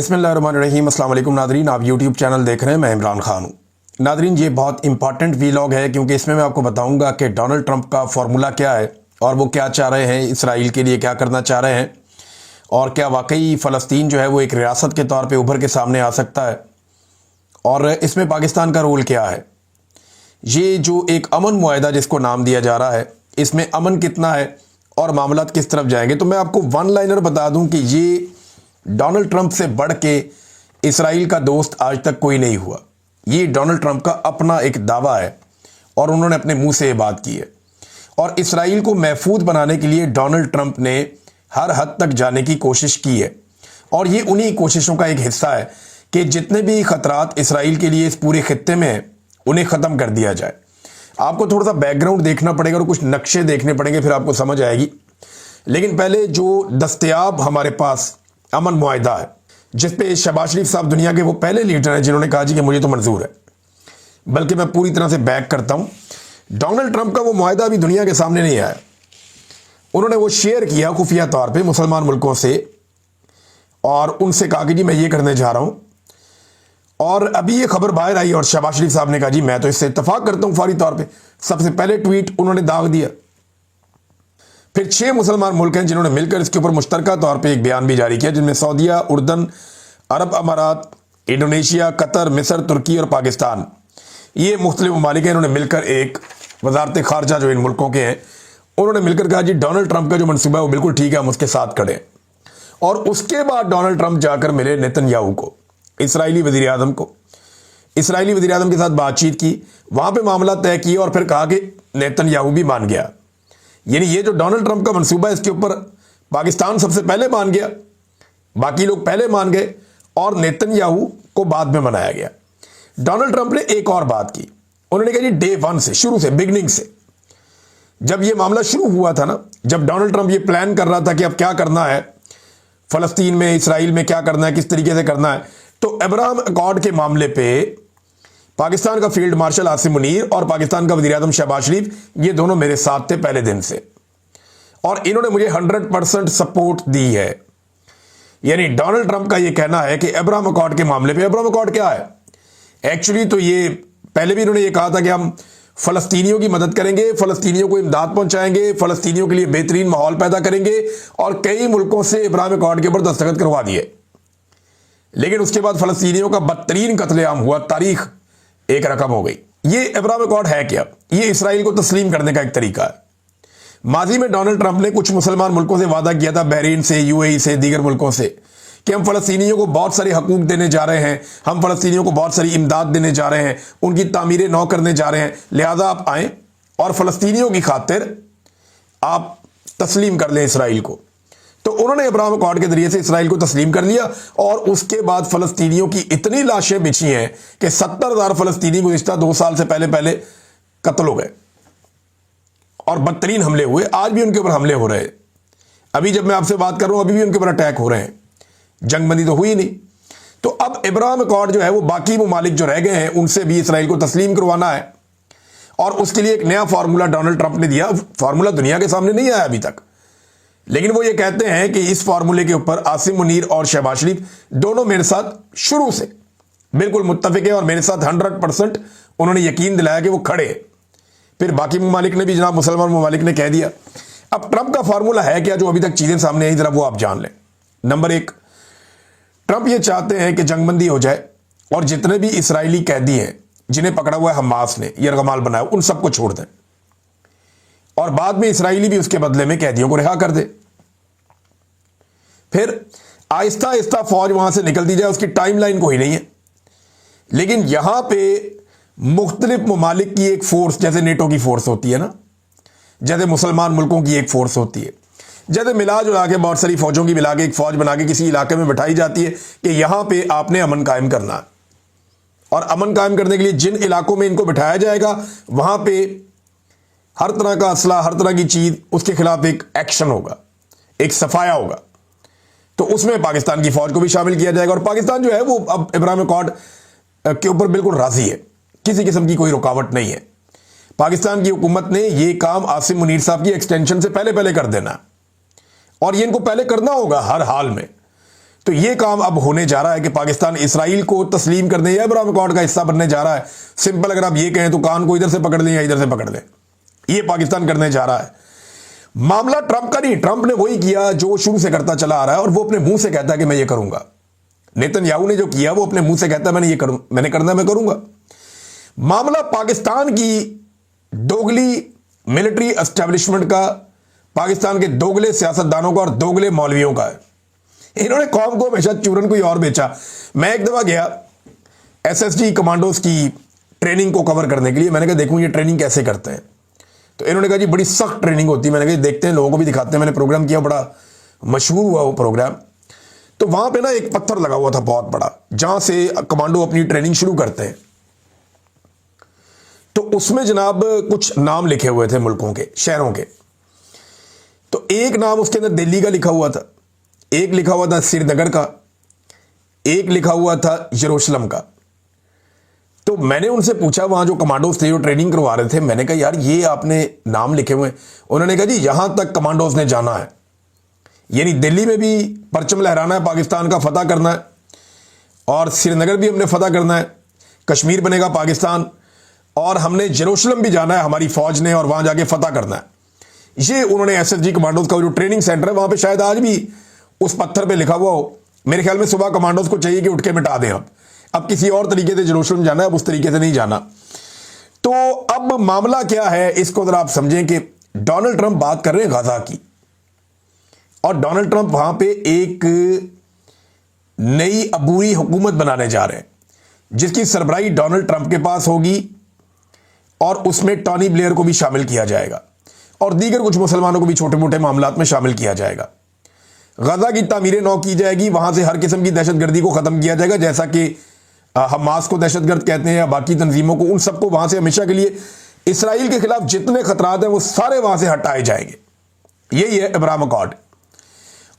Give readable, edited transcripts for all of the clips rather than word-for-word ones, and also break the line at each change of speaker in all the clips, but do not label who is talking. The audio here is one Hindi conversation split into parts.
बिस्मिल्लाहिर्रहमानिर्रहीम। अस्सलाम वालेकुम नादरीन, आप यूट्यूब चैनल देख रहे हैं, मैं इमरान खान हूँ। नादरीन, ये बहुत इंपॉर्टेंट वीलॉग है क्योंकि इसमें मैं आपको बताऊंगा कि डोनाल्ड ट्रंप का फॉर्मूला क्या है और वो क्या चाह रहे हैं, इसराइल के लिए क्या करना चाह रहे हैं, और क्या वाकई फ़लस्तीन जो है वो एक रियासत के तौर पर उभर के सामने आ सकता है, और इसमें पाकिस्तान का रोल क्या है। ये जो एक अमन मुआहदा जिसको नाम दिया जा रहा है, इसमें अमन कितना है और मामलात किस तरफ जाएंगे। तो मैं आपको वन लाइनर बता दूं कि ये डोनाल्ड ट्रंप से बढ़ के इसराइल का दोस्त आज तक कोई नहीं हुआ। ये डोनाल्ड ट्रंप का अपना एक दावा है और उन्होंने अपने मुंह से ये बात की है। और इसराइल को महफूज बनाने के लिए डोनाल्ड ट्रंप ने हर हद तक जाने की कोशिश की है, और ये उन्हीं कोशिशों का एक हिस्सा है कि जितने भी खतरात इसराइल के लिए इस पूरे खित्ते में हैं उन्हें ख़त्म कर दिया जाए। आपको थोड़ा सा बैकग्राउंड देखना पड़ेगा और कुछ नक्शे देखने पड़ेंगे, फिर आपको समझ आएगी। लेकिन पहले जो दस्तयाब हमारे पास अमन मुआहदा है, जिसपे शहबाज शरीफ साहब दुनिया के वो पहले लीडर हैं जिन्होंने कहा जी कि मुझे तो मंजूर है, बल्कि मैं पूरी तरह से बैक करता हूं। डोनाल्ड ट्रंप का वो मुआहदा अभी दुनिया के सामने नहीं आया। उन्होंने वो शेयर किया खुफिया तौर पे मुसलमान मुल्कों से और उनसे कहा कि जी मैं ये करने जा रहा हूं, और अभी ये खबर बाहर आई और शहबाज शरीफ साहब ने कहा जी मैं तो इससे इत्तफाक करता हूं फौरी तौर पे। सबसे पहले ट्वीट उन्होंने दाग दिया। फिर 6 मुसलमान मुल्क हैं जिन्होंने मिलकर इसके ऊपर मुश्तरका तौर पे एक बयान भी जारी किया, जिनमें सऊदीया, उर्दन, अरब अमारात, इंडोनेशिया, कतर, मिस्र, तुर्की और पाकिस्तान। ये मुख्तलिफ ममालिक हैं। इन्होंने मिलकर एक वजारत खारजा जो इन मुल्कों के हैं, उन्होंने मिलकर कहा जी डोनाल्ड ट्रंप का जो मनसूबा है वो बिल्कुल ठीक है, हम उसके साथ खड़े हैं। और उसके बाद डोनाल्ड ट्रंप जाकर मिले नेतन्याहू को, इसराइली वजीर आजम को, इसराइली वजीर आजम के साथ बातचीत की, वहां पर मामला तय किया और फिर कहा कि नेतन्याहू भी मान गया। यानी ये जो डोनाल्ड ट्रंप का मंसूबा है इसके ऊपर पाकिस्तान सबसे पहले मान गया, बाकी लोग पहले मान गए और नेतन्याहू को बाद में मनाया गया। डोनाल्ड ट्रंप ने एक और बात की, उन्होंने कहा जी डे 1 से, शुरू से, बिगनिंग से, जब ये मामला शुरू हुआ था ना, जब डोनाल्ड ट्रंप ये प्लान कर रहा था कि अब क्या करना है फलस्तीन में, इसराइल में क्या करना है, किस तरीके से करना है, तो अब्राहम अकॉर्ड के मामले पे पाकिस्तान का फील्ड मार्शल आसिम मुनीर और पाकिस्तान का वज़ीर आज़म शहबाज शरीफ, ये दोनों मेरे साथ थे पहले दिन से, और इन्होंने मुझे 100% सपोर्ट दी है। यानी डोनाल्ड ट्रंप का ये कहना है कि अब्राहम अकॉर्ड के मामले पे, अब्राहम अकॉर्ड क्या है एक्चुअली, तो ये पहले भी इन्होंने ये कहा था कि हम फलस्तीनियों की मदद करेंगे, फलस्तीनियों को इमदाद पहुंचाएंगे, फलस्तीनियों के लिए बेहतरीन माहौल पैदा करेंगे, और कई मुल्कों से अब्राहम अकॉर्ड के ऊपर दस्तखत करवा दिए। लेकिन उसके बाद फलस्तीनियों का बदतरीन कत्लेआम हुआ, तारीख एक रकम हो गई। ये अब्राहम अकॉर्ड है क्या? ये इसराइल को तस्लीम करने का एक तरीका है। माजी में डोनाल्ड ट्रंप ने कुछ मुसलमान मुल्कों से वादा किया था, बहरीन से, यूएई से, दीगर मुल्कों से, कि हम फलस्तीनियों को बहुत सारे हकूक देने जा रहे हैं, हम फलस्तीनियों को बहुत सारी इमदाद देने जा रहे हैं, उनकी तामीरें नौ करने जा रहे हैं, लिहाजा आप आएँ और फलस्तीनियों की खातिर आप तस्लीम कर लें इसराइल को। तो उन्होंने अब्राहम अकॉर्ड के जरिए से इसराइल को तस्लीम कर लिया, और उसके बाद फलस्तीनियों की इतनी लाशें बिछी हैं कि 70,000 फलस्तीनी गुज़िश्ता 2 साल से पहले कत्ल हो गए, और बदतरीन हमले हुए। आज भी उनके ऊपर हमले हो रहे हैं। अभी जब मैं आपसे बात कर रहा हूं अभी भी उनके ऊपर अटैक हो रहे हैं। जंगबंदी तो हुई नहीं। तो अब अब्राहम अकॉर्ड जो है वो बाकी ममालिक जो रह गए हैं उनसे भी इसराइल को तस्लीम करवाना है, और उसके लिए एक नया फार्मूला डोनाल्ड ट्रंप ने दिया। फार्मूला दुनिया के सामने नहीं आया अभी तक, लेकिन वो ये कहते हैं कि इस फार्मूले के ऊपर आसिम मुनीर और शहबाज शरीफ दोनों मेरे साथ शुरू से बिल्कुल मुत्तफिक है, और मेरे साथ 100% उन्होंने यकीन दिलाया कि वो खड़े हैं। फिर बाकी ममालिक ने भी, जनाब मुसलमान ममालिक ने कह दिया। अब ट्रंप का फार्मूला है क्या जो अभी तक चीजें सामने आई, जरा वो आप जान लें। नंबर 1, ट्रंप ये चाहते हैं कि जंगबंदी हो जाए और जितने भी इसराइली कैदी हैं जिन्हें पकड़ा हुआ है हमास ने, यरगमाल बनाया, उन सबको छोड़ दें, और बाद में इसराइली भी उसके बदले में कैदियों को रिहा कर दे। फिर आहिस्ता आहिस्ता फौज वहां से निकलती जाए, उसकी टाइमलाइन कोई नहीं है, लेकिन यहां पे मुख्तलिफ ममालिक की एक फोर्स, जैसे नेटो की फोर्स होती है ना, जैसे मुसलमान मुल्कों की एक फोर्स होती है, जैसे मिला जुला के बहुत सारी फौजों की मिला के एक फौज बना के किसी इलाके में बैठाई जाती है कि यहां पे आपने अमन कायम करना है, और अमन कायम करने के लिए जिन इलाकों में इनको बिठाया जाएगा वहां पे हर तरह का असला, हर तरह की चीज, उसके खिलाफ एक एक्शन होगा, एक सफाया होगा। तो उसमें पाकिस्तान की फौज को भी शामिल किया जाएगा, और पाकिस्तान जो है वो अब अब्राहम अकॉर्ड के ऊपर बिल्कुल राजी है, किसी किस्म की कोई रुकावट नहीं है। पाकिस्तान की हुकूमत ने यह काम आसिम मुनीर साहब की एक्सटेंशन से पहले कर देना, और ये इनको पहले करना होगा हर हाल में। तो ये काम अब होने जा रहा है कि पाकिस्तान इसराइल को तस्लीम करने या अब्राहम अकॉर्ड का हिस्सा बनने जा रहा है। सिंपल अगर आप ये कहें तो कान को इधर से पकड़ लें या इधर से पकड़ लें, ये पाकिस्तान करने जा रहा है। मामला ट्रंप का नहीं, ट्रंप ने वही किया जो शुरू से करता चला आ रहा है और वो अपने मुंह से कहता है कि मैं ये करूंगा। नेतन्याहू ने जो किया वो अपने मुंह से कहता है मैंने करना है, मैं करूंगा। मामला पाकिस्तान की दोगली मिलिट्री एस्टेब्लिशमेंट का, पाकिस्तान के दोगले सियासतदानों का और दोगले मौलवियों का है। इन्होंने कौम को हमेशा चूरन कोई और बेचा। मैं एक दफा गया एसएसजी कमांडोज की ट्रेनिंग को कवर करने के लिए, मैंने कहा देखूं ये ट्रेनिंग कैसे करते हैं। तो इन्होंने कहा जी बड़ी सख्त ट्रेनिंग होती है। मैंने कहा देखते हैं, लोगों को भी दिखाते हैं। मैंने प्रोग्राम किया, बड़ा मशहूर हुआ वो प्रोग्राम। तो वहां पे ना एक पत्थर लगा हुआ था बहुत बड़ा, जहां से कमांडो अपनी ट्रेनिंग शुरू करते हैं। तो उसमें जनाब कुछ नाम लिखे हुए थे मुल्कों के, शहरों के। तो एक नाम उसके अंदर दिल्ली का लिखा हुआ था, एक लिखा हुआ था श्रीनगर का, एक लिखा हुआ था यरूशलेम का। तो मैंने उनसे पूछा, वहां जो कमांडोज थे जो ट्रेनिंग करवा रहे थे, मैंने कहा यार ये आपने नाम लिखे हुए हैं। उन्होंने कहा जी यहां तक कमांडोज ने जाना है, यानी दिल्ली में भी परचम लहराना है, पाकिस्तान का फतह करना है, और श्रीनगर भी हमने फतह करना है, कश्मीर बनेगा पाकिस्तान, और हमने यरूशलेम भी जाना है हमारी फौज ने, और वहां जाके फतह करना है। ये उन्होंने एसएसजी कमांडोज का जो ट्रेनिंग सेंटर है वहां पे शायद आज भी उस पत्थर पे लिखा हुआ हो। मेरे ख्याल में सुबह कमांडोज को चाहिए कि उठ के मिटा दें। अब किसी और तरीके से यरूशलेम जाना है, अब उस तरीके से नहीं जाना। तो अब मामला क्या है इसको जरा आप समझें कि डोनाल्ड ट्रंप बात कर रहे हैं गाजा की, और डोनाल्ड ट्रंप वहां पे एक नई अबूरी हुकूमत बनाने जा रहे हैं जिसकी सरबराही डोनाल्ड ट्रंप के पास होगी, और उसमें टॉनी ब्लेयर को भी शामिल किया जाएगा और दीगर कुछ मुसलमानों को भी छोटे मोटे मामलात में शामिल किया जाएगा। गजा की तामीर नौ की जाएगी, वहां से हर किस्म की दहशतगर्दी को खत्म किया जाएगा, जैसा कि हमास को दहशतगर्द कहते हैं या बाकी तंजीमों को, उन सबको वहां से हमेशा के लिए इसराइल के खिलाफ जितने खतरात हैं वो सारे वहां से हटाए जाएंगे। यही है अब्राहम अकॉर्ड।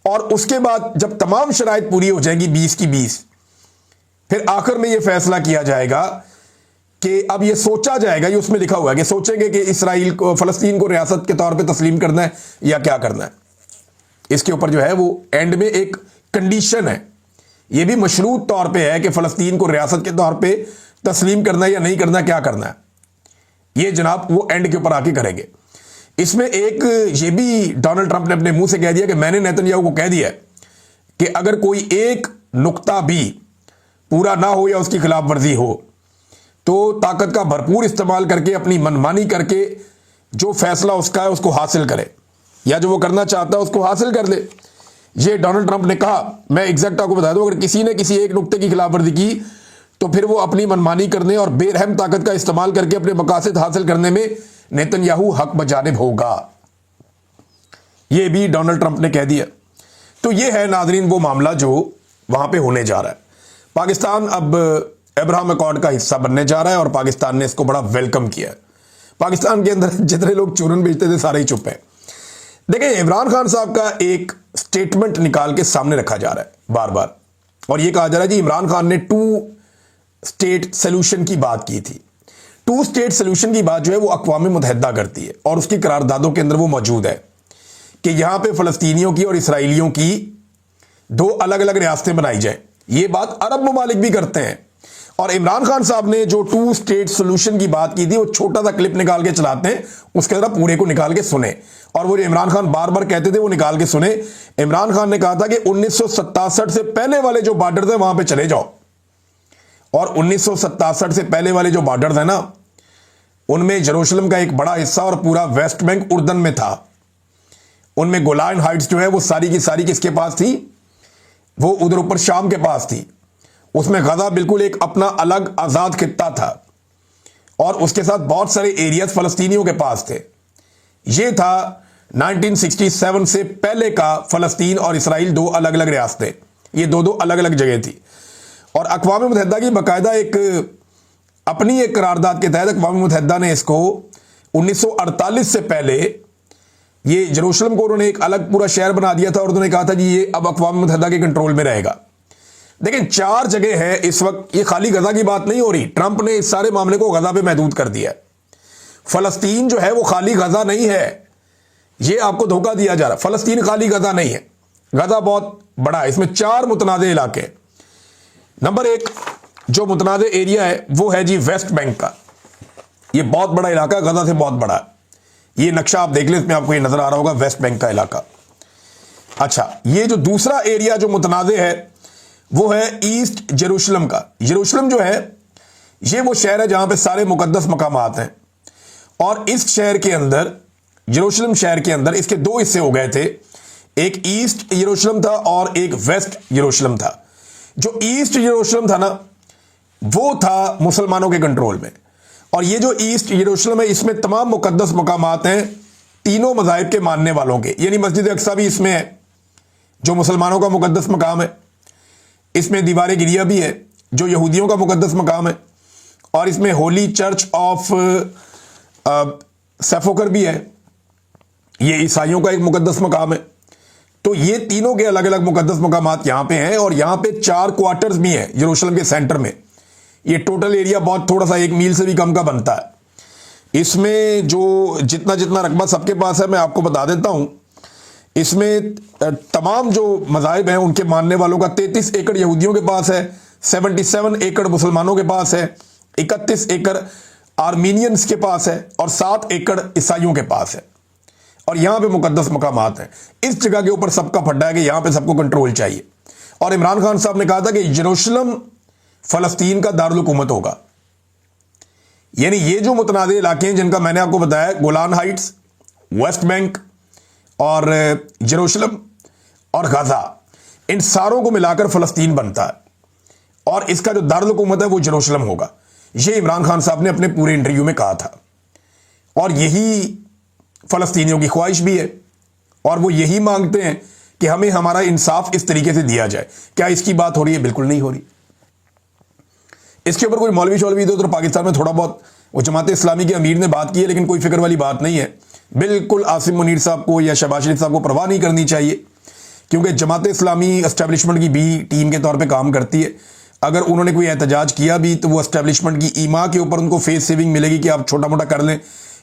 और उसके बाद जब तमाम शराइत पूरी हो जाएंगी 20 की 20, फिर आखिर में यह फैसला किया जाएगा कि अब यह सोचा जाएगा, ये उसमें लिखा हुआ है कि सोचेंगे कि इसराइल को, फलस्तीन को रियासत के तौर पर तस्लीम करना है या क्या करना है। इसके ऊपर जो है वो एंड में एक कंडीशन है, ये भी मशरूत तौर पे है कि फलस्तीन को रियासत के तौर पे तस्लीम करना है या नहीं करना, क्या करना है, ये जनाब वो एंड के ऊपर आके करेंगे। इसमें एक ये भी डोनाल्ड ट्रंप ने अपने मुंह से कह दिया कि मैंने नेतन्याहू को कह दिया कि अगर कोई एक नुक्ता भी पूरा ना हो या उसकी खिलाफ वर्जी हो तो ताकत का भरपूर इस्तेमाल करके, अपनी मनमानी करके जो फैसला उसका है उसको हासिल करे, या जो वो करना चाहता है उसको हासिल कर ले। ये डोनाल्ड ट्रंप ने कहा। मैं एग्जैक्ट आपको बता दूं, अगर किसी ने किसी एक नुक्ते की खिलाफवर्जी की तो फिर वो अपनी मनमानी करने और बेरहम ताकत का इस्तेमाल करके अपने मकासद हासिल करने में नेतन्याहू हक बजानिब होगा। ये भी डोनाल्ड ट्रंप ने कह दिया। तो ये है नाजरीन वो मामला जो वहां पे होने जा रहा है। पाकिस्तान अब अब्राहम अकॉर्ड का हिस्सा बनने जा रहा है और पाकिस्तान ने इसको बड़ा वेलकम किया। पाकिस्तान के अंदर जितने लोग चूरन बेचते थे सारे ही चुप हैं। देखिए इमरान खान साहब का एक स्टेटमेंट निकाल के सामने रखा जा रहा है बार बार, और यह कहा जा रहा है कि इमरान खान ने 2 स्टेट सोल्यूशन की बात की थी। 2 स्टेट सोल्यूशन की बात जो है वो अक़वाम मुत्तहिदा करती है और उसकी करारदादों के अंदर वो मौजूद है कि यहां पे फलस्तीनियों की और इसराइलियों की 2 अलग अलग रियासतें बनाई जाए। ये बात अरब ममालिक भी करते हैं, और इमरान खान साहब ने जो 2 स्टेट सोल्यूशन की बात की थी वो छोटा सा क्लिप निकाल के चलाते हैं, उसके अंदर पूरे को निकाल के सुने, और वो जो इमरान खान बार बार कहते थे वो निकाल के सुने। इमरान खान ने कहा था कि 1967 से पहले वाले जो बॉर्डर थे वहां पे चले जाओ, और 1967 से पहले वाले जो बॉर्डर थे ना उनमें यरूशलेम का एक बड़ा हिस्सा और पूरा वेस्ट बैंक उर्दन में था। उनमें गोलान हाइट्स जो है वो सारी की सारी किसके पास थी, वो उधर ऊपर शाम के पास थी। उसमें गजा बिल्कुल एक अपना अलग आजाद खित्ता था, और उसके साथ बहुत सारे एरियाज फलस्तीनियों के पास थे। यह था 1967 से पहले का फलस्तीन और इसराइल 2 अलग अलग रियासतें, ये 2 अलग अलग जगह थी। और अक़वाम मुत्तहिदा की बाकायदा एक अपनी एक करारदाद के तहत अक़वाम मुत्तहिदा ने इसको 1948 से पहले ये यरूशलेम को उन्होंने एक अलग पूरा शहर बना दिया था, और उन्होंने कहा था जी ये अब अक़वाम मुत्तहिदा के कंट्रोल में रहेगा। लेकिन 4 जगह है इस वक्त, ये खाली गजा की बात नहीं हो रही। ट्रंप ने इस सारे मामले को गजा पे महदूद कर दिया। फलस्तीन जो है वो खाली गजा नहीं है, ये आपको धोखा दिया जा रहा है। फलस्तीन खाली गजा नहीं है, गजा बहुत बड़ा है, इसमें 4 मुतनाज़े इलाके हैं। नंबर 1 जो मुतनाज़े एरिया है वो है जी वेस्ट बैंक का। ये बहुत बड़ा इलाका है, गजा से बहुत बड़ा है। ये नक्शा आप देख लें, इसमें आपको ये नजर आ रहा होगा वेस्ट बैंक का इलाका। अच्छा, ये जो दूसरा एरिया जो मुतनाज़े है वो है ईस्ट जेरूशलम का। जेरूशलम जो है ये वो शहर है जहां पे सारे मुकद्दस मकामात हैं, और इस शहर के अंदर, जेरूशलम शहर के अंदर, इसके 2 हिस्से हो गए थे। एक ईस्ट यरूशलेम था और एक वेस्ट यरूशलेम था। जो ईस्ट यरूशलेम था ना, वो था मुसलमानों के कंट्रोल में, और ये जो ईस्ट यरूशलेम है इसमें तमाम मुकद्दस मकामात हैं तीनों मज़ाहिब के मानने वालों के, यानी मस्जिद अक्सा भी इसमें है जो मुसलमानों का मुकद्दस मकाम है, इसमें दीवार गिरिया भी है जो यहूदियों का मुकद्दस मकाम है, और इसमें होली चर्च ऑफ सेफोकर भी है, ये ईसाइयों का एक मुकद्दस मकाम है। तो ये तीनों के अलग अलग मुकद्दस मकामात यहां पे हैं, और यहां पे 4 क्वार्टर्स भी हैं यरूशलेम के सेंटर में। ये टोटल एरिया बहुत थोड़ा सा 1 मील से भी कम का बनता है। इसमें जो जितना जितना रकबा सबके पास है मैं आपको बता देता हूं। इसमें तमाम जो मज़ाहिब हैं उनके मानने वालों का 33 एकड़ यहूदियों के पास है, 77 एकड़ मुसलमानों के पास है, 31 एकड़ आर्मीनियंस के पास है, और 7 एकड़ ईसाइयों के पास है। और यहां पे मुकद्दस मकामात हैं। इस जगह के ऊपर सबका फड्डा है कि यहां पे सबको कंट्रोल चाहिए। और इमरान खान साहब ने कहा था कि यरूशलेम फलस्तीन का दारुल हुकूमत होगा। यानी ये जो मुतनाज़े इलाके हैं जिनका मैंने आपको बताया, गोलान हाइट्स, वेस्ट बैंक और यरूशलेम और गाजा, इन सारों को मिलाकर फलस्तीन बनता है, और इसका जो दारुल हुकूमत है वो यरूशलेम होगा। ये इमरान खान साहब ने अपने पूरे इंटरव्यू में कहा था, और यही फलस्तीनियों की ख्वाहिश भी है, और वो यही मांगते हैं कि हमें हमारा इंसाफ इस तरीके से दिया जाए। क्या इसकी बात हो रही है? बिल्कुल नहीं हो रही। इसके ऊपर कोई मौलवी शौलवी इधर उधर पाकिस्तान में थोड़ा बहुत वो जमात इस्लामी के अमीर ने बात की है, लेकिन कोई फिक्र वाली बात नहीं है। बिल्कुल आसिम मुनीर साहब को या शहबाज शरीफ साहब को परवाह नहीं करनी चाहिए, क्योंकि जमात इस्लामी एस्टेब्लिशमेंट की बी टीम के तौर पर काम करती है। अगर उन्होंने कोई एहतजाज किया भी तो वो एस्टेब्लिशमेंट की ईमा के ऊपर उनको फेस सेविंग मिलेगी कि आप छोटा मोटा कर लें,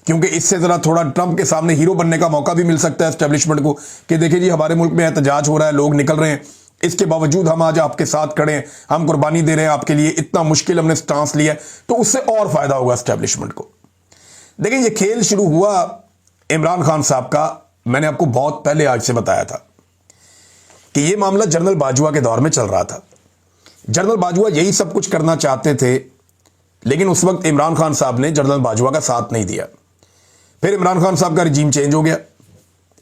क्योंकि इससे जरा थोड़ा ट्रंप के सामने हीरो बनने का मौका भी मिल सकता है एस्टेब्लिशमेंट को कि देखिए जी हमारे मुल्क में एहतजाज हो रहा है, लोग निकल रहे हैं, इसके बावजूद हम आज आपके साथ खड़े हैं, हम कुर्बानी दे रहे हैं आपके लिए, इतना मुश्किल हमने स्टांस लिया है, तो उससे और फायदा होगा एस्टेब्लिशमेंट को। देखिए ये खेल शुरू हुआ इमरान खान साहब का, मैंने आपको बहुत पहले आज से बताया था कि यह मामला जनरल बाजवा के दौर में चल रहा था। जनरल बाजवा यही सब कुछ करना चाहते थे, लेकिन उस वक्त इमरान खान साहब ने जनरल बाजवा का साथ नहीं दिया। फिर इमरान खान साहब का रिजीम चेंज हो गया,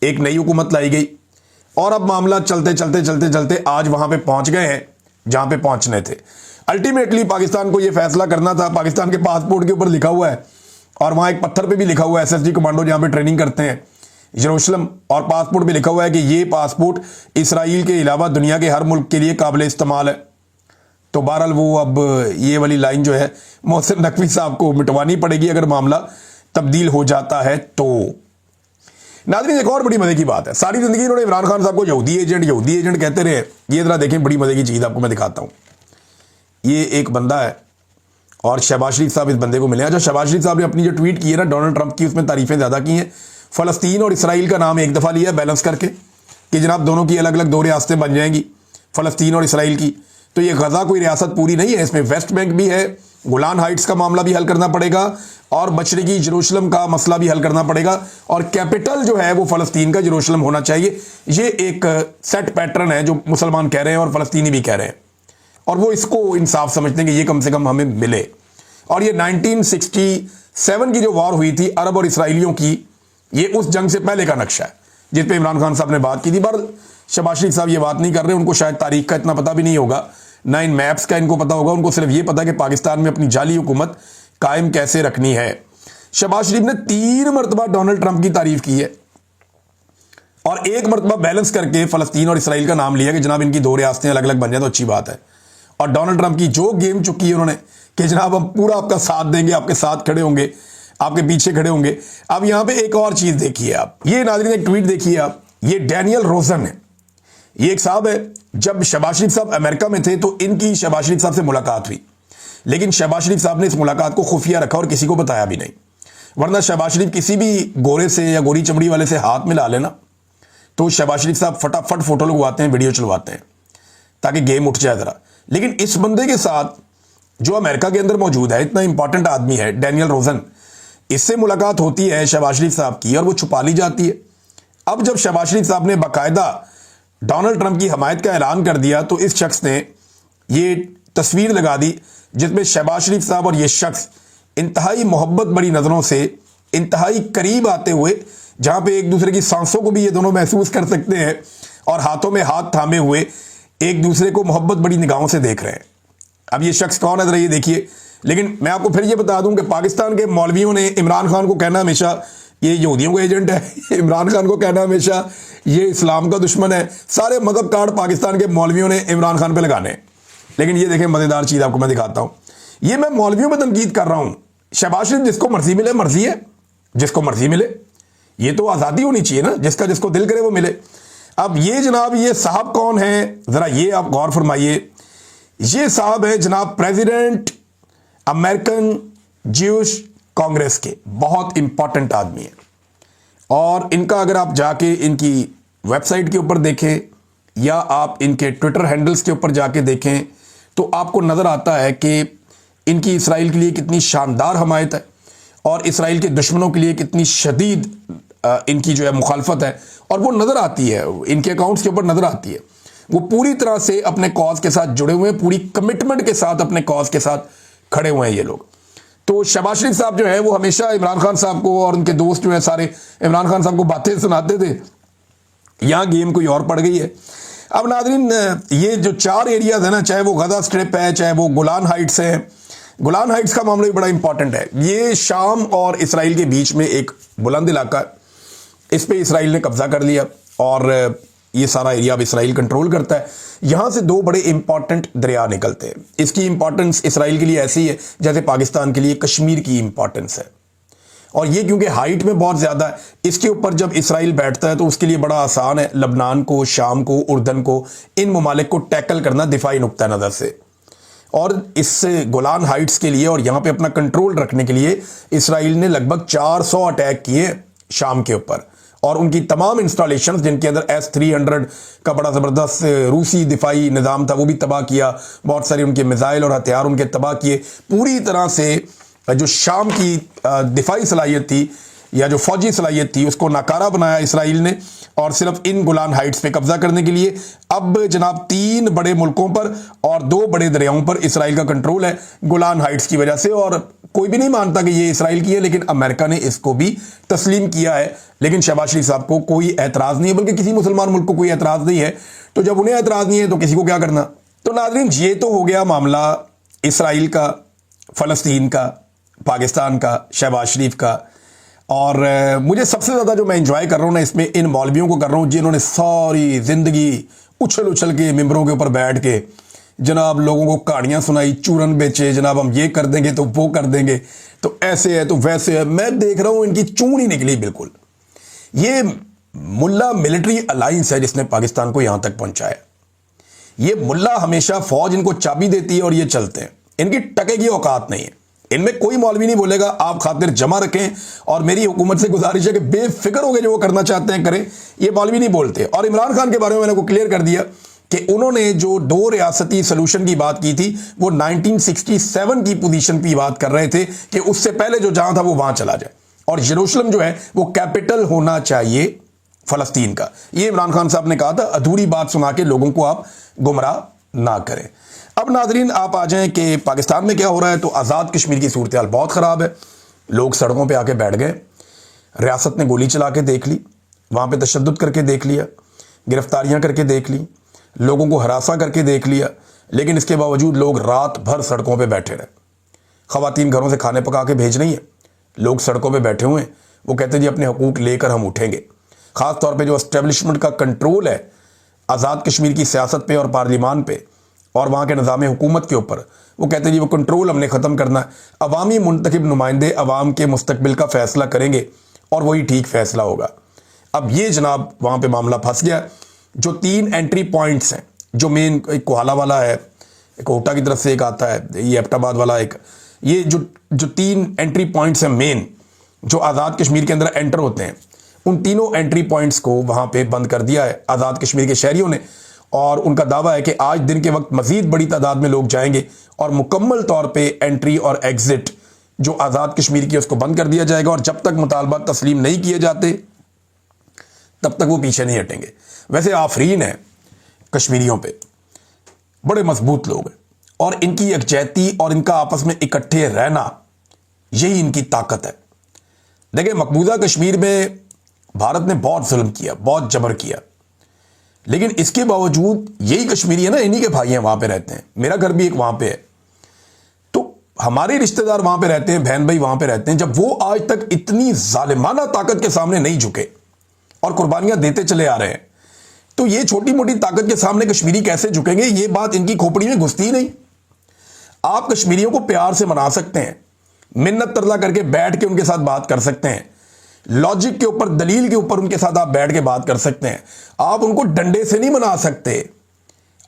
एक नई हुकूमत लाई गई, और अब मामला चलते चलते चलते चलते आज वहां पे पहुंच गए हैं जहां पे पहुंचने थे। अल्टीमेटली पाकिस्तान को यह फैसला करना था, पाकिस्तान के पासपोर्ट के ऊपर लिखा हुआ है, और वहां एक पत्थर पे भी लिखा हुआ है एसएसजी कमांडो जहां पे ट्रेनिंग करते हैं यरूशलेम, और पासपोर्ट पे लिखा हुआ है कि ये पासपोर्ट इसराइल के अलावा दुनिया के हर मुल्क के लिए काबिल इस्तेमाल है। तो बहरहाल वो अब ये वाली लाइन जो है मोहसिन नकवी साहब को मिटवानी पड़ेगी अगर मामला तब्दील हो जाता है तो। नाज़रीन एक और बड़ी मजे की बात है, सारी जिंदगी इन्होंने इमरान खान साहब को यहूदी एजेंट कहते रहे। ये जरा देखें, बड़ी मजे की चीज आपको मैं दिखाता हूं। ये एक बंदा है और शहबाज शरीफ साहब इस बंदे को मिले। अच्छा, शहबाज शरीफ साहब ने अपनी जो ट्वीट की है ना डोनाल्ड ट्रंप की, उसमें तारीफें ज्यादा की हैं। फलस्तीन और इसराइल का नाम एक दफा लिया बैलेंस करके कि जनाब दोनों की अलग अलग 2 रियासतें बन जाएंगी, फलस्तीन और इसराइल की। तो ये गजा कोई रियासत पूरी नहीं है, इसमें वेस्ट बैंक भी है, गोलान हाइट्स का मामला भी हल करना पड़ेगा, और मशरिकी यरूशलेम का मसला भी हल करना पड़ेगा, और कैपिटल जो है वो फलस्तीन का यरूशलेम होना चाहिए। ये एक सेट पैटर्न है जो मुसलमान कह रहे हैं और फलस्तीनी भी कह रहे हैं, और वो इसको इंसाफ समझते हैं कि ये कम से कम हमें मिले। और ये 1967 की जो वॉर हुई थी अरब और इसराइलियों की, ये उस जंग से पहले का नक्शा है जिस पे इमरान खान साहब ने बात की थी। पर शहबाज शरीफ साहब ये बात नहीं कर रहे, उनको शायद तारीख का इतना पता भी नहीं होगा, ना इन मैप्स का इनको पता होगा। उनको सिर्फ ये पता है कि पाकिस्तान में अपनी जाली हुकूमत कायम कैसे रखनी है। शहबाज शरीफ ने 3 मरतबा डोनाल्ड ट्रंप की तारीफ की है, और 1 मरतबा बैलेंस करके फलस्तीन और इसराइल का नाम लिया कि जनाब इनकी 2 रियासतें अलग अलग बन जाए तो अच्छी बात है। और डोनाल्ड ट्रंप की जो गेम चुकी है उन्होंने कि जनाब हम पूरा आपका साथ देंगे, आपके साथ खड़े होंगे, आपके पीछे खड़े होंगे। अब यहां पे एक और चीज देखिए आप, ये नाज़रीन एक ट्वीट देखिए आप, ये डैनियल रोजन है, ये एक साहब है। जब शहबाज शरीफ साहब अमेरिका में थे तो इनकी शहबाज शरीफ साहब से मुलाकात हुई, लेकिन शहबाज शरीफ साहब ने इस मुलाकात को खुफिया रखा और किसी को बताया भी नहीं। वरना शहबाज शरीफ किसी भी गोरे से या गोरी चमड़ी वाले से हाथ मिला लेना तो शहबाज शरीफ साहब फटाफट फोटो लगवाते हैं, वीडियो चलवाते हैं ताकि गेम उठ जाए जरा। लेकिन इस बंदे के साथ जो अमेरिका के अंदर मौजूद है, इतना इंपॉर्टेंट आदमी है डैनियल रोजन, इससे मुलाकात होती है शहबाज शरीफ साहब की और वो छुपा ली जाती है। अब जब शहबाज शरीफ साहब ने बाकायदा डोनाल्ड ट्रंप की हमायत का ऐलान कर दिया तो इस शख्स ने ये तस्वीर लगा दी जिसमें शहबाज शरीफ साहब और ये शख्स इंतहाई मोहब्बत बड़ी नज़रों से इंतहाई करीब आते हुए, जहां पे एक दूसरे की सांसों को भी ये दोनों महसूस कर सकते हैं और हाथों में हाथ थामे हुए एक दूसरे को मोहब्बत बड़ी निगाहों से देख रहे हैं। अब ये शख्स कौन है जरा ये देखिए। लेकिन मैं आपको फिर ये बता दूं कि पाकिस्तान के मौलवियों ने इमरान खान को कहना हमेशा ये यहूदियों का एजेंट है, इमरान खान को कहना हमेशा ये इस्लाम का दुश्मन है। सारे मदद कार्ड पाकिस्तान के मौलवियों ने इमरान खान पे लगाने। लेकिन ये देखें मजेदार चीज आपको मैं दिखाता हूं। ये मैं मौलवियों पर तनकीद कर रहा हूं। शहबाज शरीफ जिसको मर्जी मिले, मर्जी है, जिसको मर्जी मिले, ये तो आजादी होनी चाहिए ना, जिसका जिसको दिल करे वो मिले। अब ये जनाब ये साहब कौन है जरा ये आप गौर फरमाइए। ये साहब है जनाब प्रेसिडेंट अमेरिकन ज्यूश कांग्रेस के, बहुत इंपॉर्टेंट आदमी है। और इनका अगर आप जाके इनकी वेबसाइट के ऊपर देखें या आप इनके ट्विटर हैंडल्स के ऊपर जाके देखें तो आपको नजर आता है कि इनकी इसराइल के लिए कितनी शानदार हमायत है और इसराइल के दुश्मनों के लिए कितनी शदीद इनकी जो है मुखालफत है। और वो नजर आती है, इनके अकाउंट्स के ऊपर नजर आती है। वो पूरी तरह से अपने कॉज के साथ जुड़े हुए हैं, पूरी कमिटमेंट के साथ अपने कॉज के साथ खड़े हुए हैं ये लोग। तो शहबाज शरीफ साहब जो है वो हमेशा इमरान खान साहब को और उनके दोस्त जो है सारे इमरान खान साहब को बातें सुनाते थे। यहां गेम कोई और पड़ गई है। अब नादरीन ये जो 4 एरियाज है ना, चाहे वो गजा स्ट्रिप है, चाहे वो गोलान हाइट्स है, गोलान हाइट्स का मामला भी बड़ा इंपॉर्टेंट है। ये शाम और इसराइल के बीच में एक बुलंद इलाका है, इस पे इसराइल ने कब्जा कर लिया और ये सारा एरिया अब इसराइल कंट्रोल करता है। यहां से 2 बड़े इंपॉर्टेंट दरिया निकलते हैं। इसकी इंपॉर्टेंस इसराइल के लिए ऐसी है जैसे पाकिस्तान के लिए कश्मीर की इंपॉर्टेंस है। और ये क्योंकि हाइट में बहुत ज्यादा है, इसके ऊपर जब इसराइल बैठता है तो उसके लिए बड़ा आसान है लबनान को, शाम को, उर्दन को, इन ममालिक को टैकल करना दिफाई नुक्ता नजर से। और इस गोलान हाइट्स के लिए और यहां पे अपना कंट्रोल रखने के लिए इसराइल ने लगभग 400 अटैक किए शाम के ऊपर। और उनकी तमाम इंस्टॉलेशन जिनके अंदर S-300 का बड़ा ज़बरदस्त रूसी दिफाई निज़ाम था वो भी तबाह किया। बहुत सारे उनके मिसाइल और हथियार उनके तबाह किए। पूरी तरह से जो शाम की दिफाई सलाहियत थी या जो फौजी सलाहियत थी उसको नाकारा बनाया इसराइल ने। और सिर्फ इन गोलान हाइट्स पे कब्जा करने के लिए अब जनाब 3 बड़े मुल्कों पर और 2 बड़े दरियाओं पर इसराइल का कंट्रोल है गोलान हाइट्स की वजह से। और कोई भी नहीं मानता कि ये इसराइल की है, लेकिन अमेरिका ने इसको भी तस्लीम किया है। लेकिन शहबाज शरीफ साहब को कोई एतराज नहीं है, बल्कि किसी मुसलमान मुल्क को कोई एतराज नहीं है। तो जब उन्हें एतराज नहीं है तो किसी को क्या करना। तो नाज़रीन ये तो हो गया मामला इसराइल का, फलस्तीन का, पाकिस्तान का, शहबाज शरीफ का। और मुझे सबसे ज़्यादा जो मैं इंजॉय कर रहा हूँ ना इसमें इन मौलवियों को कर रहा हूँ जिन्होंने सारी ज़िंदगी उछल उछल के मिंबरों के ऊपर बैठ के जनाब लोगों को कहानियाँ सुनाई, चूरन बेचे, जनाब हम ये कर देंगे तो वो कर देंगे, तो ऐसे है तो वैसे है। मैं देख रहा हूँ इनकी चून ही निकली बिल्कुल। ये मुल्ला मिलिट्री अलायंस है जिसने पाकिस्तान को यहां तक पहुंचाया। ये मुल्ला हमेशा फौज इनको चाबी देती है और ये चलते हैं। इनकी टके की औकात नहीं है। इनमें कोई मौलवी नहीं बोलेगा आप खातिर जमा रखें और मेरी हुकूमत से गुजारिश है कि बेफिक्र हो गए जो वो करना चाहते हैं करें। ये मौलवी नहीं बोलते। और इमरान खान के बारे में मैंने को क्लियर कर दिया कि उन्होंने जो 2 रियासती सोल्यूशन की बात की थी वो 1967 की पोजीशन की बात कर रहे थे कि उससे पहले जो जहां था वो वहां चला जाए और यरूशलेम जो है वो कैपिटल होना चाहिए फलस्तीन का। ये इमरान खान साहब ने कहा था। अधूरी बात सुना के लोगों को आप गुमराह ना करें। अब नाजरीन आप आ जाएं कि पाकिस्तान में क्या हो रहा है। तो आज़ाद कश्मीर की सूरत हाल बहुत ख़राब है। लोग सड़कों पे आके बैठ गए। रियासत ने गोली चला के देख ली, वहाँ पे तशद्दुद करके देख लिया, गिरफ्तारियाँ करके देख ली, लोगों को हरासा करके देख लिया, लेकिन इसके बावजूद लोग रात भर सड़कों पर बैठे रहे। ख़वातीन घरों से खाने पका के भेज रही हैं, लोग सड़कों पर बैठे हुए हैं। वो कहते हैं जी अपने हकूक़ लेकर हम उठेंगे। ख़ास तौर पर जो एस्टेब्लिशमेंट का कंट्रोल है आज़ाद कश्मीर की सियासत पे और पार्लिमान पे और वहाँ के निज़ाम हुकूमत के ऊपर, वो कहते हैं जी वो कंट्रोल हमने ख़त्म करना है। अवामी मुंतखब नुमाइंदे अवाम के मुस्तकबिल का फ़ैसला करेंगे और वही ठीक फ़ैसला होगा। अब ये जनाब वहाँ पे मामला फंस गया। जो 3 एंट्री पॉइंट्स हैं, जो मेन एक कोहाला वाला है, एक कोटा की तरफ से एक आता है, ये एबटाबाद वाला एक, ये जो 3 एंट्री पॉइंट्स हैं मेन जो आज़ाद कश्मीर के अंदर एंटर होते हैं, उन तीनों एंट्री पॉइंट्स को वहां पे बंद कर दिया है आज़ाद कश्मीर के शहरियों ने। और उनका दावा है कि आज दिन के वक्त मजीद बड़ी तादाद में लोग जाएंगे और मुकम्मल तौर पे एंट्री और एग्जिट जो आज़ाद कश्मीर की उसको बंद कर दिया जाएगा। और जब तक मुतालबात तस्लीम नहीं किए जाते तब तक वो पीछे नहीं हटेंगे। वैसे आफरीन है कश्मीरियों पे, बड़े मजबूत लोग हैं और इनकी यकजहती और इनका आपस में इकट्ठे रहना यही इनकी ताकत है। देखिए, मकबूजा कश्मीर में भारत ने बहुत जुल्म किया, बहुत जबर किया, लेकिन इसके बावजूद यही कश्मीरी है ना, इन्हीं के भाई हैं, वहां पे रहते हैं। मेरा घर भी एक वहां पे है, तो हमारे रिश्तेदार वहां पे रहते हैं, बहन भाई वहां पे रहते हैं। जब वो आज तक इतनी जालिमाना ताकत के सामने नहीं झुके और कुर्बानियां देते चले आ रहे हैं, तो ये छोटी मोटी ताकत के सामने कश्मीरी कैसे झुकेंगे? ये बात इनकी खोपड़ी में घुसती ही नहीं। आप कश्मीरियों को प्यार से मना सकते हैं, मिन्नत तरला करके बैठ के उनके साथ बात कर सकते हैं, लॉजिक के ऊपर, दलील के ऊपर उनके साथ आप बैठ के बात कर सकते हैं। आप उनको डंडे से नहीं मना सकते।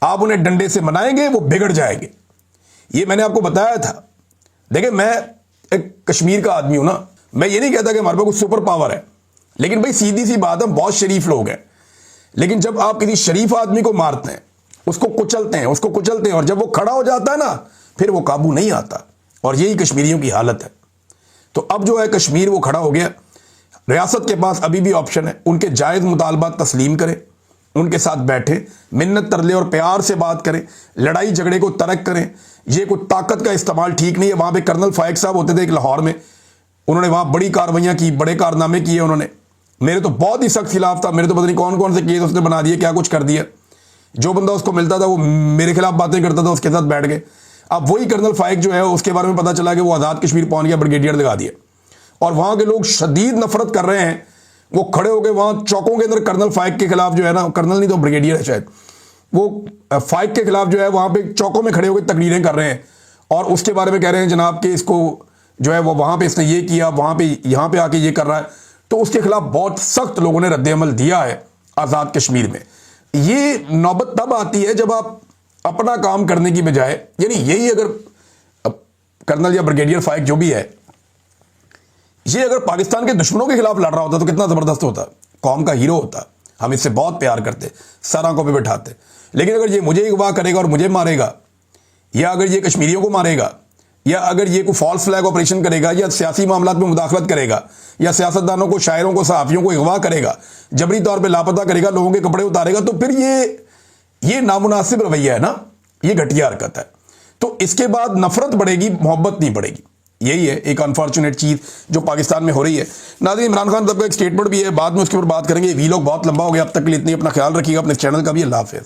आप उन्हें डंडे से मनाएंगे वो बिगड़ जाएंगे। ये मैंने आपको बताया था। देखिए, मैं एक कश्मीर का आदमी हूं ना, मैं ये नहीं कहता कि हमारे पास कुछ सुपर पावर है, लेकिन भाई सीधी सी बात है, बहुत शरीफ लोग हैं। लेकिन जब आप किसी शरीफ आदमी को मारते हैं, उसको कुचलते हैं और जब वो खड़ा हो जाता है ना, फिर वो काबू नहीं आता। और यही कश्मीरियों की हालत है। तो अब जो है कश्मीर वो खड़ा हो गया। रियासत के पास अभी भी ऑप्शन है, उनके जायज मुतालबात तस्लीम करें, उनके साथ बैठे, मिन्नत तरले और प्यार से बात करें, लड़ाई झगड़े को तर्क करें। ये कोई ताकत का इस्तेमाल ठीक नहीं है। वहां पे कर्नल फाइक साहब होते थे एक लाहौर में, उन्होंने वहां बड़ी कार्रवाइयां की, बड़े कारनामे किए उन्होंने। मेरे तो बहुत ही सख्त खिलाफ था, मेरे तो पता नहीं कौन कौन से केस उसने बना दिए, क्या कुछ कर दिया। जो बंदा उसको मिलता था वो मेरे खिलाफ बातें करता था, उसके साथ बैठ गए। अब वही कर्नल फाइक जो है, उसके बारे में पता चला कि वो आज़ाद कश्मीर पहुंच गया, ब्रिगेडियर लगा दिया, और वहां के लोग शदीद नफरत कर रहे हैं। वो खड़े हो गए वहां चौकों के अंदर कर्नल फाइक के खिलाफ जो है ना, कर्नल नहीं तो ब्रिगेडियर है शायद, वो फाइक के खिलाफ जो है वहां पे चौकों में खड़े होकर तकरीरें कर रहे हैं और उसके बारे में कह रहे हैं जनाब कि इसको जो है वो वहां पे इसने ये किया, वहां पे यहां पे आके ये कर रहा है। तो उसके खिलाफ बहुत सख्त लोगों ने रद्द-ए-अमल दिया है आज़ाद कश्मीर में। ये नौबत तब आती है जब आप अपना काम करने की बजाय, यानी यही अगर कर्नल या ब्रिगेडियर फाइक जो भी है, ये अगर पाकिस्तान के दुश्मनों के खिलाफ लड़ रहा होता तो कितना जबरदस्त होता, कौम का हीरो होता, हम इससे बहुत प्यार करते, सर आंखों पे बैठाते। लेकिन अगर ये मुझे अगवा करेगा और मुझे मारेगा, या अगर ये कश्मीरियों को मारेगा, या अगर ये कोई फॉल्स फ्लैग ऑपरेशन करेगा, या सियासी मामलात में मुदाखलत करेगा, या सियासतदानों को, शायरों को, सहाफियों को अगवा करेगा, जबरी तौर पे लापता करेगा, लोगों के कपड़े उतारेगा, तो फिर ये नामुनासिब रवैया है ना, ये घटिया हरकत है। तो इसके बाद नफरत बढ़ेगी, मोहब्बत नहीं बढ़ेगी। यही है एक अनफॉर्चुनेट चीज जो पाकिस्तान में हो रही है। नाज़रीन, इमरान खान साहब का एक स्टेटमेंट भी है, बाद में उसके ऊपर बात करेंगे। वीलॉग बहुत लंबा हो गया, अब तक के लिए इतनी। अपना ख्याल रखिएगा, अपने चैनल का भी। अल्लाह हाफिज़।